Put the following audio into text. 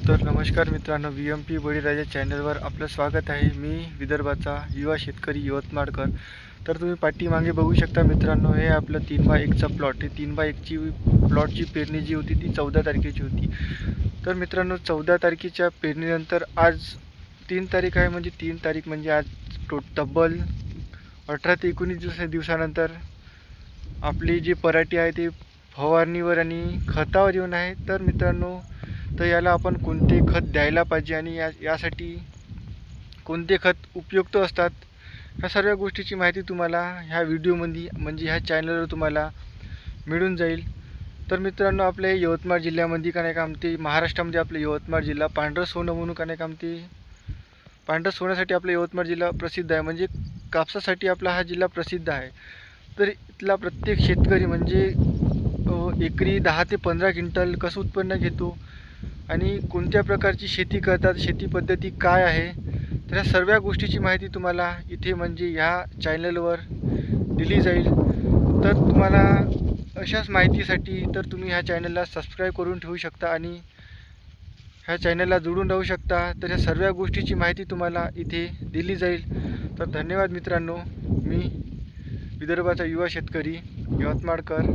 तर नमस्कार मित्रांनो, VMP बळीराजा चॅनलवर आपलं स्वागत आहे. मी विदर्भाचा युवा शेतकरी यवतमाळकर. तर तुम्ही पाठीमागे बघू शकता मित्रांनो, हे आपलं 3x1चा प्लॉट. हे 3x1ची प्लॉटची पेरणी जी होती ती 14 तारखेची होती. तर मित्रांनो, 14 तारखेच्या पेरणीनंतर आज 3 तारीख आहे. म्हणजे 3 तारीख म्हणजे आज तब्बल 18 ते 19 दिवसानंतर आपली जी पराठी आहे ती फवारणीवर आणि खतावर येऊन आहे. तर मित्रांनो, तर याला आपण कोणते खत द्यायला पाहिजे आणि यासाठी कोणते खत उपयुक्त असतात, ह्या सर्व गोष्टीची माहिती तुम्हाला ह्या व्हिडिओमध्ये म्हणजे ह्या चॅनलवर तुम्हाला मिळून जाईल. तर मित्रांनो, आपल्या यवतमाळ जिल्ह्यामध्ये का नाही काम ते महाराष्ट्रामध्ये आपलं यवतमाळ जिल्हा पांढरं सोनं म्हणून का नाही काम ते पांढरं सोन्यासाठी आपला यवतमाळ जिल्हा प्रसिद्ध आहे. म्हणजे कापसासाठी आपला हा जिल्हा प्रसिद्ध आहे. तर इथला प्रत्येक शेतकरी म्हणजे एकरी 10 ते 15 क्विंटल कसं उत्पन्न घेतो आणि कोणत्या प्रकारची शेती करतात, शेती पद्धती काय आहे, तर या सर्व गोष्टीची माहिती तुम्हाला इथे म्हणजे ह्या चॅनलवर दिली जाईल. तर तुम्हाला अशाच माहितीसाठी तर तुम्ही ह्या चॅनलला सबस्क्राईब करून ठेवू शकता आणि ह्या चॅनलला जोडून राहू शकता. तर या सर्व गोष्टीची माहिती तुम्हाला इथे दिली जाईल. तर धन्यवाद मित्रांनो. मी विदर्भाचा युवा शेतकरी यवतमाळकर.